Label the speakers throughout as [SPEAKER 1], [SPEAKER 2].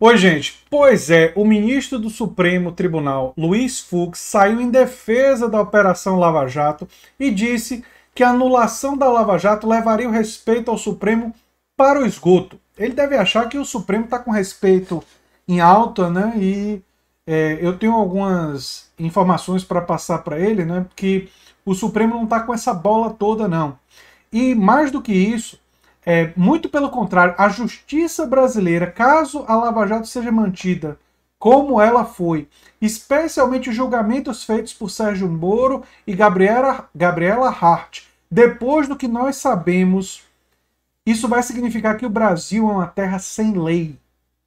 [SPEAKER 1] Oi, gente. Pois é, o ministro do Supremo Tribunal, Luiz Fux, saiu em defesa da Operação Lava Jato e disse que a anulação da Lava Jato levaria o respeito ao Supremo para o esgoto. Ele deve achar que o Supremo está com respeito em alta, né? E eu tenho algumas informações para passar para ele, né? Que o Supremo não está com essa bola toda, não. E mais do que isso, muito pelo contrário, a justiça brasileira, caso a Lava Jato seja mantida como ela foi, especialmente os julgamentos feitos por Sérgio Moro e Gabriela Hart, depois do que nós sabemos, isso vai significar que o Brasil é uma terra sem lei.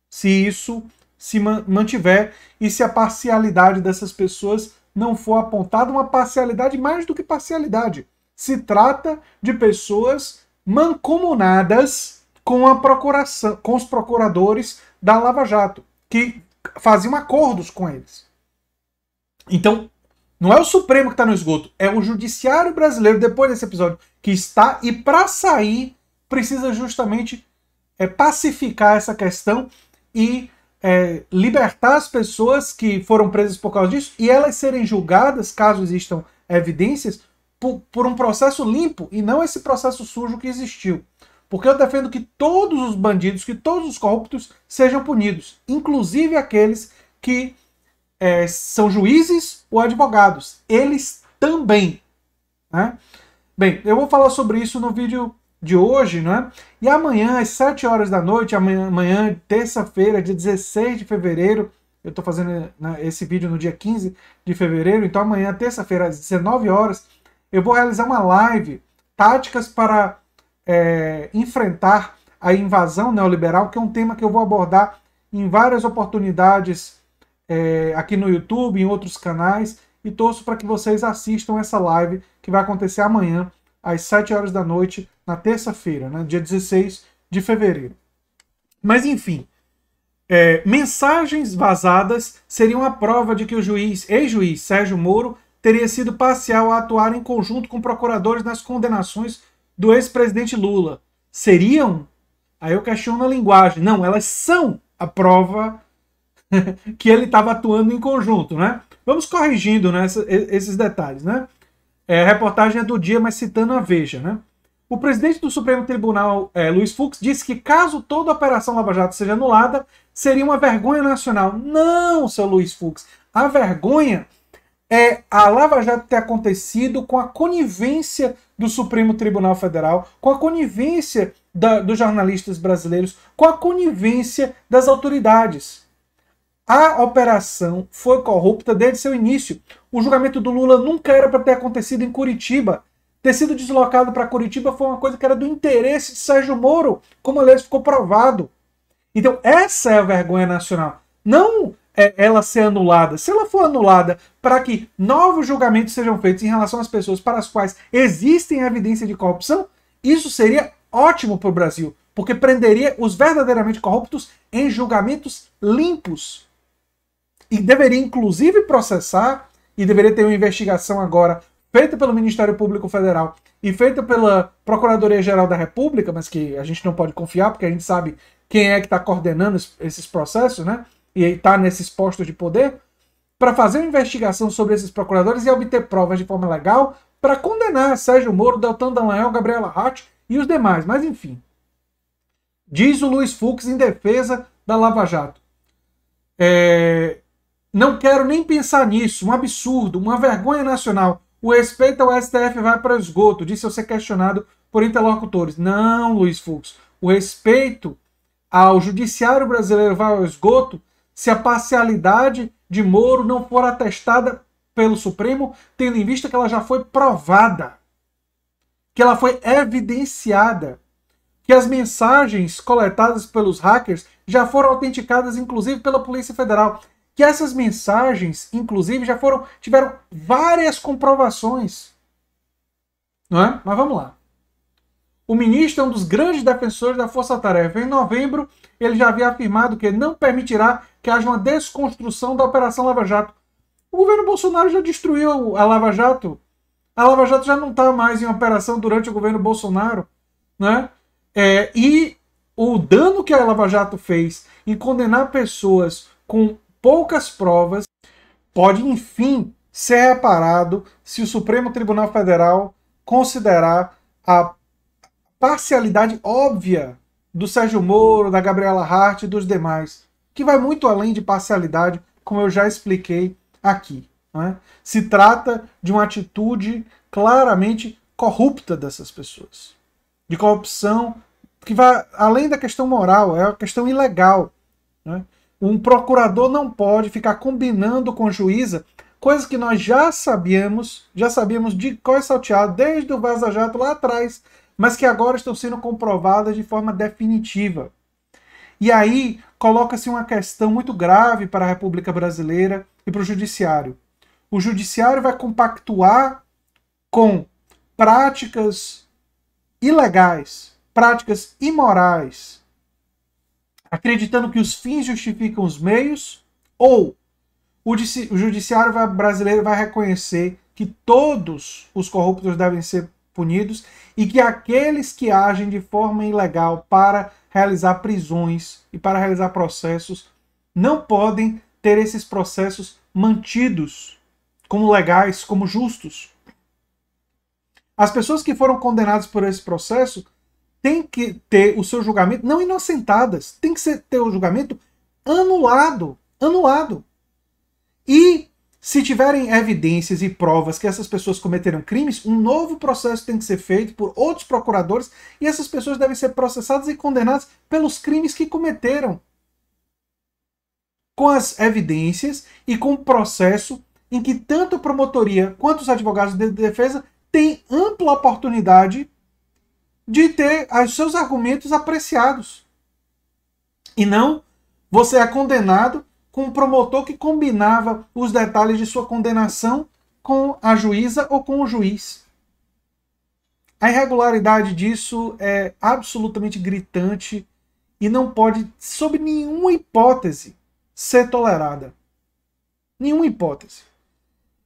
[SPEAKER 1] Se isso se mantiver e se a parcialidade dessas pessoas não for apontada, uma parcialidade mais do que parcialidade. Se trata de pessoas mancomunadas com a procuração, com os procuradores da Lava Jato, que faziam acordos com eles. Então, não é o Supremo que está no esgoto, é o Judiciário brasileiro, depois desse episódio, que está, e para sair, precisa justamente pacificar essa questão e libertar as pessoas que foram presas por causa disso e elas serem julgadas, caso existam evidências, por um processo limpo e não esse processo sujo que existiu. Porque eu defendo que todos os bandidos, que todos os corruptos sejam punidos, inclusive aqueles que são juízes ou advogados. Eles também. Né? Bem, eu vou falar sobre isso no vídeo de hoje, né? E amanhã, às 7 horas da noite, amanhã, terça-feira, dia 16 de fevereiro, eu estou fazendo esse vídeo no dia 15 de fevereiro, então amanhã, terça-feira, às 19 horas, eu vou realizar uma live, táticas para enfrentar a invasão neoliberal, que é um tema que eu vou abordar em várias oportunidades aqui no YouTube, em outros canais, e torço para que vocês assistam essa live que vai acontecer amanhã, às 7 horas da noite, na terça-feira, né, dia 16 de fevereiro. Mas, enfim, mensagens vazadas seriam a prova de que o ex-juiz Sérgio Moro teria sido parcial a atuar em conjunto com procuradores nas condenações do ex-presidente Lula. Seriam? Aí eu questiono a linguagem. Não, elas são a prova que ele estava atuando em conjunto, né? Vamos corrigindo, né, esses detalhes, né? A reportagem é do dia, mas citando a Veja, né? O presidente do Supremo Tribunal, Luiz Fux, disse que caso toda a Operação Lava Jato seja anulada, seria uma vergonha nacional. Não, seu Luiz Fux. A vergonha é a Lava Jato ter acontecido com a conivência do Supremo Tribunal Federal, com a conivência dos jornalistas brasileiros, com a conivência das autoridades. A operação foi corrupta desde seu início. O julgamento do Lula nunca era para ter acontecido em Curitiba. Ter sido deslocado para Curitiba foi uma coisa que era do interesse de Sérgio Moro, como aliás ficou provado. Então essa é a vergonha nacional. Não ela ser anulada. Se ela for anulada para que novos julgamentos sejam feitos em relação às pessoas para as quais existem evidência de corrupção, isso seria ótimo para o Brasil, porque prenderia os verdadeiramente corruptos em julgamentos limpos. E deveria inclusive processar, e deveria ter uma investigação agora feita pelo Ministério Público Federal e feita pela Procuradoria-Geral da República, mas que a gente não pode confiar, porque a gente sabe quem é que está coordenando esses processos, né? E está nesses postos de poder, para fazer uma investigação sobre esses procuradores e obter provas de forma legal para condenar Sérgio Moro, Deltan Dallagnol, Gabriela Hart e os demais. Mas enfim, diz o Luiz Fux em defesa da Lava Jato. Não quero nem pensar nisso, um absurdo, uma vergonha nacional. O respeito ao STF vai para o esgoto, disse ao ser questionado por interlocutores. Não, Luiz Fux, o respeito ao judiciário brasileiro vai ao esgoto se a parcialidade de Moro não for atestada pelo Supremo, tendo em vista que ela já foi provada, que ela foi evidenciada, que as mensagens coletadas pelos hackers já foram autenticadas, inclusive pela Polícia Federal, que essas mensagens, inclusive, tiveram várias comprovações. Não é? Mas vamos lá. O ministro é um dos grandes defensores da força-tarefa. Em novembro, ele já havia afirmado que não permitirá que haja uma desconstrução da Operação Lava Jato. O governo Bolsonaro já destruiu a Lava Jato. A Lava Jato já não está mais em operação durante o governo Bolsonaro. Né? E o dano que a Lava Jato fez em condenar pessoas com poucas provas pode, enfim, ser reparado se o Supremo Tribunal Federal considerar a parcialidade óbvia do Sérgio Moro, da Gabriela Hart e dos demais, que vai muito além de parcialidade, como eu já expliquei aqui. Né? Se trata de uma atitude claramente corrupta dessas pessoas, de corrupção que vai além da questão moral, é uma questão ilegal. Né? Um procurador não pode ficar combinando com a juíza coisas que nós já sabíamos de cor salteado desde o Vaza Jato lá atrás, mas que agora estão sendo comprovadas de forma definitiva. E aí coloca-se uma questão muito grave para a República Brasileira e para o Judiciário. O Judiciário vai compactuar com práticas ilegais, práticas imorais, acreditando que os fins justificam os meios, ou o Judiciário brasileiro vai reconhecer que todos os corruptos devem ser punidos e que aqueles que agem de forma ilegal para realizar prisões e para realizar processos não podem ter esses processos mantidos como legais, como justos. As pessoas que foram condenadas por esse processo têm que ter o seu julgamento, não inocentadas, tem que ter o julgamento anulado. E se tiverem evidências e provas que essas pessoas cometeram crimes, um novo processo tem que ser feito por outros procuradores e essas pessoas devem ser processadas e condenadas pelos crimes que cometeram. Com as evidências e com o processo em que tanto a promotoria quanto os advogados de defesa têm ampla oportunidade de ter os seus argumentos apreciados. E não você é condenado com um promotor que combinava os detalhes de sua condenação com a juíza ou com o juiz. A irregularidade disso é absolutamente gritante e não pode, sob nenhuma hipótese, ser tolerada. Nenhuma hipótese.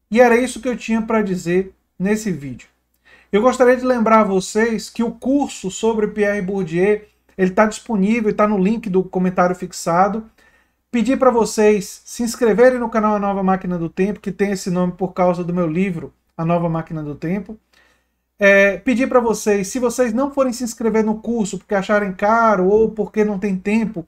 [SPEAKER 1] E era isso que eu tinha para dizer nesse vídeo. Eu gostaria de lembrar a vocês que o curso sobre Pierre Bourdieu está disponível, está no link do comentário fixado. Pedir para vocês se inscreverem no canal A Nova Máquina do Tempo, que tem esse nome por causa do meu livro, A Nova Máquina do Tempo. Pedir para vocês, se vocês não forem se inscrever no curso porque acharem caro ou porque não tem tempo,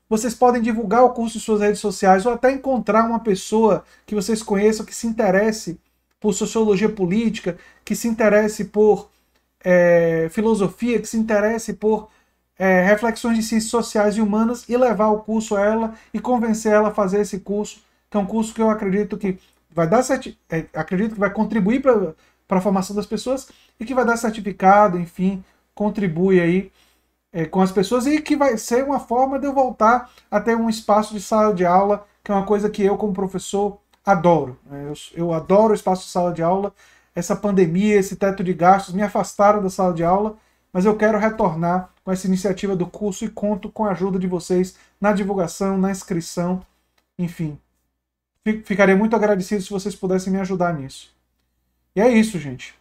[SPEAKER 1] vocês podem divulgar o curso em suas redes sociais ou até encontrar uma pessoa que vocês conheçam que se interesse por sociologia política, que se interesse por filosofia, que se interesse por reflexões de ciências sociais e humanas e levar o curso a ela e convencer ela a fazer esse curso, que é um curso que eu acredito que vai dar acredito que vai contribuir para a formação das pessoas e que vai dar certificado, enfim, contribui aí com as pessoas e que vai ser uma forma de eu voltar a ter um espaço de sala de aula, que é uma coisa que eu como professor adoro. Eu adoro o espaço de sala de aula. Essa pandemia, esse teto de gastos me afastaram da sala de aula, mas eu quero retornar com essa iniciativa do curso e conto com a ajuda de vocês na divulgação, na inscrição, enfim. Ficaria muito agradecido se vocês pudessem me ajudar nisso. E é isso, gente.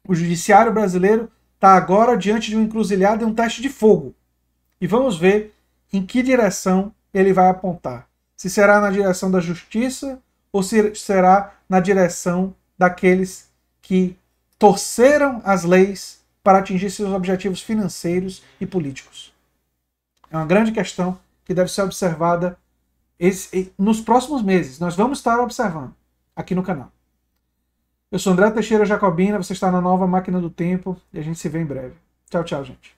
[SPEAKER 1] O judiciário brasileiro está agora diante de uma encruzilhada e um teste de fogo. E vamos ver em que direção ele vai apontar. Se será na direção da justiça ou se será na direção daqueles que torceram as leis para atingir seus objetivos financeiros e políticos. É uma grande questão que deve ser observada nos próximos meses. Nós vamos estar observando aqui no canal. Eu sou André Teixeira Jacobina, você está na Nova Máquina do Tempo e a gente se vê em breve. Tchau, tchau, gente.